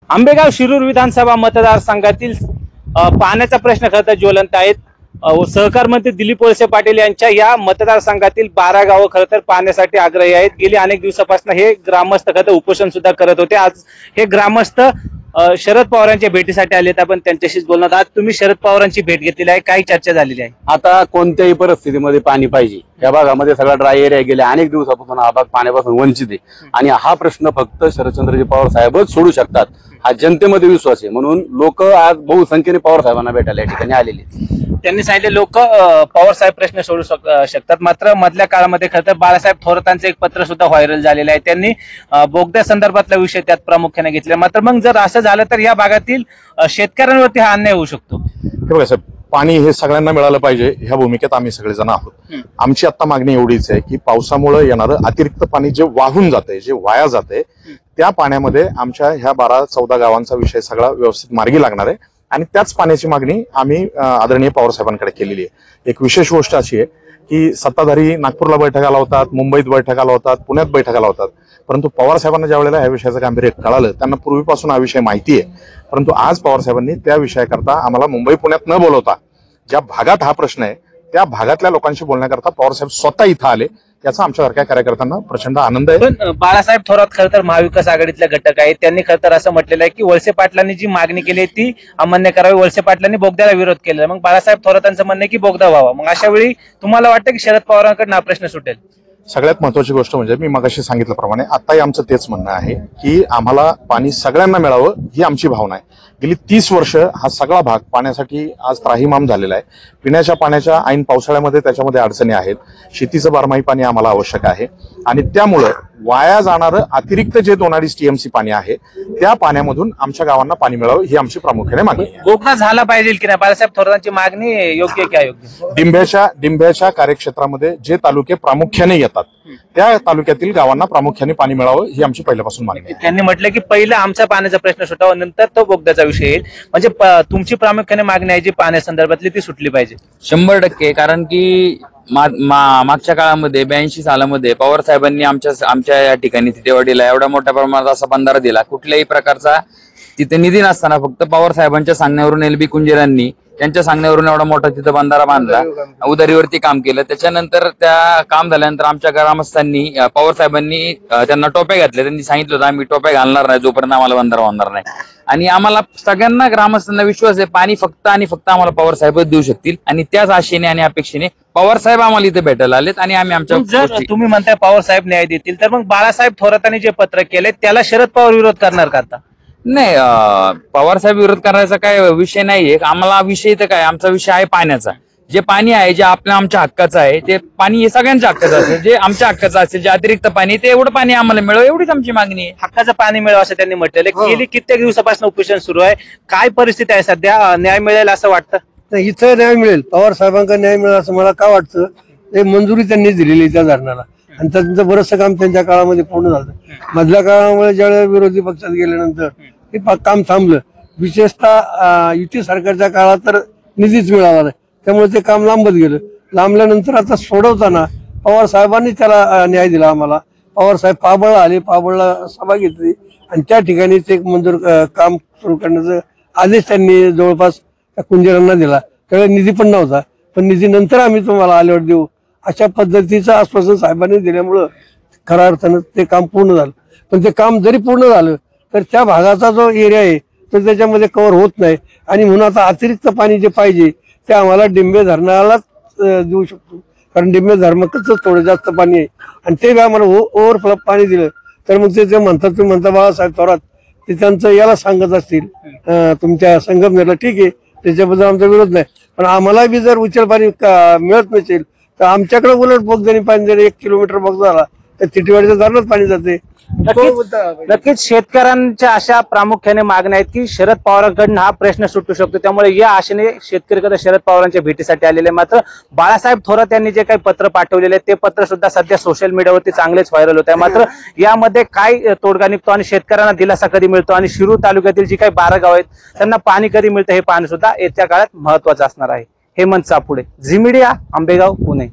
आंबेगाव शिरूर विधानसभा मतदारसंघातील पाण्याचा प्रश्न खरं तर ज्वलंत आहेत। सहकार मंत्री दिलीप वळसे पाटील यांच्या या मतदारसंघातील 12 गावं खरं तर पाण्यासाठी आग्रही आहेत। गेली अनेक दिवसापासून हे ग्रामस्थ खरं तर उपोषण सुद्धा करत होते। आज हे ग्रामस्थ शरद पवारांच्या भेटीसाठी आलेत। आपण त्यांच्याशीच बोलणार। आज तुम्ही शरद पवारांची भेट घेतलेली आहे, काही चर्चा झालेली आहे? आता कोणत्याही परिस्थितीमध्ये पाणी पाहिजे। या भागामध्ये सगळा ड्राय एरिया गेल्या अनेक दिवसापासून हा भाग पाण्यापासून वंचित आहे आणि हा प्रश्न फक्त शरदचंद्रजी पवार साहेबच सोडू शकतात, हा जनतेमध्ये विश्वास आहे। म्हणून लोक आज बहुसंख्येने पवार साहेबांना भेटायला या ठिकाणी आलेले। त्यांनी सांगितले लोक पवार साहेब प्रश्न सोडू शकतात। मात्र मधल्या काळामध्ये खरं तर बाळासाहेब थोरातांचं एक पत्र सुद्धा व्हायरल झालेलं आहे। त्यांनी बोगद्या संदर्भातला विषय त्यात प्रामुख्याने घेतला। मात्र मग जर असं झालं तर या भागातील शेतकऱ्यांवरती हा अन्याय होऊ शकतो। हे बघा साहेब, पाणी हे सगळ्यांना मिळालं पाहिजे ह्या भूमिकेत आम्ही सगळेजण आहोत। आमची आता मागणी एवढीच आहे की पावसामुळे येणारं अतिरिक्त पाणी जे वाहून जाते, जे वाया जाते, त्या पाण्यामध्ये आमच्या ह्या 12-14 गावांचा विषय सगळा व्यवस्थित मार्गी लागणार आहे आणि त्याच पाण्याची मागणी आम्ही आदरणीय पवार साहेबांकडे केलेली आहे। एक विशेष गोष्ट अशी आहे की सत्ताधारी नागपूरला बैठका लावतात, मुंबईत बैठका लावतात, पुण्यात बैठका लावतात, परंतु पवार साहेबांना ज्या वेळेला या विषयाचं गांभीर्य कळालं, त्यांना पूर्वीपासून हा विषय माहिती आहे, परंतु आज पवार साहेबांनी त्या विषयाकरता आम्हाला मुंबई पुण्यात न बोलवता ज्या भागात हा प्रश्न आहे त्या भागातल्या लोकांशी बोलण्याकरता पवार साहेब स्वतः इथं आले, याचा आमच्यासारख्या कार्यकर्त्यांना प्रचंड आनंद आहे। पण बाळासाहेब थोरात खरं तर महाविकास आघाडीतले घटक आहेत। त्यांनी खरं तर असं म्हटलेलं आहे की वळसे पाटलांनी जी मागणी केली आहे ती अमान्य करावी। वळसे पाटलांनी बोगद्याला विरोध केला, मग बाळासाहेब थोरातांचं म्हणणं आहे की बोगदा व्हावा। मग अशा वेळी तुम्हाला वाटतं की शरद पवारांकडून हा प्रश्न सुटेल? सगळ्यात महत्वाची गोष्ट म्हणजे मी मगाशी सांगितल्याप्रमाणे आताही आमचं तेच म्हणणं आहे की आम्हाला पाणी सगळ्यांना मिळावं ही आमची भावना आहे। गेली 30 वर्ष हा सगळा भाग पाण्यासाठी आज त्राहिमाम झालेला आहे। पिण्याच्या पाण्याच्या ऐन पावसाळ्यामध्ये त्याच्यामध्ये अडचणी आहेत, शेतीचं बारमाही पाणी आम्हाला आवश्यक आहे आणि त्यामुळं वाया जाणारं अतिरिक्त जे 2-2.5 TMC पाणी आहे त्या पाण्यामधून आमच्या गावांना पाणी मिळावं ही आमची प्रामुख्याने मागणी आहे। बोगदा झाला पाहिजे की नाही? बाळासाहेब थोरातांची मागणी योग्य की अयोग्य? डिंब्याच्या कार्यक्षेत्रामध्ये जे तालुके प्रामुख्याने येतात त्या तालुक्यातील गावांना प्रामुख्याने पाणी मिळावं ही आमची पहिल्यापासून मागणी आहे। त्यांनी म्हटलं की पहिला आमचा पाण्याचा प्रश्न सुटावा, नंतर तो बोगद्याचा विषय येईल। म्हणजे तुमची प्रामुख्याने मागणी आहे जी पाण्यासंदर्भातली ती सुटली पाहिजे 100%। कारण की मागच्या काळामध्ये 82 सालामध्ये पवार साहेबांनी आमच्या या ठिकाणी तिथेवाडीला एवढ्या मोठ्या प्रमाणात असा बंधारा दिला। कुठल्याही प्रकारचा तिथे निधी नसताना फक्त पवार साहेबांच्या सांगण्यावरून LB कुंजेरांनी त्यांच्या सांगण्यावरून एवढा मोठा तिथं बंधारा बांधला, उधारीवरती काम केलं। त्याच्यानंतर त्या काम झाल्यानंतर आमच्या ग्रामस्थांनी पवार साहेबांनी त्यांना टोप्या घातल्या। त्यांनी सांगितलं होतं आम्ही टोप्या घालणार नाही जोपर्यंत आम्हाला बंधारा बांधणार नाही। आणि आम्हाला सगळ्यांना ग्रामस्थांना विश्वास आहे पाणी फक्त आणि फक्त आम्हाला पवार साहेबच देऊ शकतील आणि त्याच आशेने आणि अपेक्षेने पवार साहेब आम्हाला इथे भेटायला आलेत आणि आम्ही आमच्या जर तुम्ही म्हणताय पवार साहेब न्याय देतील तर मग बाळासाहेब थोरातांनी जे पत्र केले त्याला शरद पवार विरोध करणार का? आता नाही, पवार साहेब विरोध करायचा काय विषय नाहीये। आम्हाला विषय तर काय, आमचा विषय आहे पाण्याचा। जे पाणी आहे जे आमच्या हक्काचं आहे ते पाणी हे सगळ्यांच्या हक्काचं असेल, जे आमच्या हक्काचं असेल, जे अतिरिक्त पाणी ते एवढं पाणी आम्हाला मिळावं एवढीच आमची मागणी आहे। हक्काचं पाणी मिळावं असं त्यांनी म्हटलेलं। गेली कित्येक दिवसापासून उपोषण सुरू आहे, काय परिस्थिती आहे सध्या? न्याय मिळेल असं वाटतं? इथं न्याय मिळेल, पवार साहेबांना न्याय मिळेल असं मला का वाटतं? ते मंजुरी त्यांनी दिलेली त्या धरणाला आणि त्यांचं बरंचसं काम त्यांच्या काळामध्ये पूर्ण झालं। मधल्या काळामुळे ज्यावेळेस विरोधी पक्षात गेल्यानंतर ते काम थांबलं। विशेषतः युती सरकारच्या काळात तर निधीच मिळाला नाही, त्यामुळे ते काम लांबत गेलं। लांबल्यानंतर आता सोडवताना पवार साहेबांनी त्याला न्याय दिला आम्हाला। पवार साहेब पाबळला आले, पाबळला सभा घेतली आणि त्या ठिकाणी ते मंजूर काम सुरू करण्याचा आदेश त्यांनी जवळपास कुंजेरांना दिला। त्यावेळेस निधी पण नव्हता, पण निधी नंतर आम्ही तुम्हाला आल्यावर देऊ अशा पद्धतीचं आश्वासन साहेबांनी दिल्यामुळं खऱ्या अर्थानं ते काम पूर्ण झालं। पण ते काम जरी पूर्ण झालं तर त्या भागाचा जो एरिया आहे तर त्याच्यामध्ये कव्हर होत नाही आणि म्हणून आता अतिरिक्त पाणी जे पाहिजे ते आम्हाला डिंबे धरणालाच देऊ शकतो, कारण डिंबे धरणातच थोडं जास्त पाणी आहे आणि ते आम्हाला ओव्हरफ्लो पाणी दिलं तर मग ते म्हणतात, तुम्ही म्हणता बाळासाहेब थोरात ते त्यांचं याला सांगत असतील तुमच्या संगमनेरला, ठीक आहे, त्याच्याबद्दल आमचा विरोध नाही। पण आम्हाला बी जर उचल पाणी मिळत नसेल तर आमच्याकडे उलट बोगद्याने पाणी देणे 1 किलोमीटर बोगदा झाला तर तिटीवाडीचं धरणात पाणी जाते। नक्कीच शेतकऱ्यांच्या अशा प्रामुख्याने मागण्या आहेत की शरद पवारांकडून हा प्रश्न सुटू शकतो, त्यामुळे या आशेने शेतकरी शरद पवारांच्या भेटीसाठी आलेले। मात्र बाळासाहेब थोरात यांनी जे काही पत्र पाठवलेले ते पत्र सुद्धा सध्या सोशल मीडियावरती चांगलेच व्हायरल होत आहे। मात्र यामध्ये काय तोडगा निघतो आणि शेतकऱ्यांना दिलासा कधी मिळतो आणि शिरूर तालुक्यातील जी काही 12 गाव आहेत त्यांना पाणी कधी मिळतं हे पाहणं सुद्धा येत्या काळात महत्वाचं असणार आहे। हेमंत सापुडे, झी मीडिया, आंबेगाव, पुणे।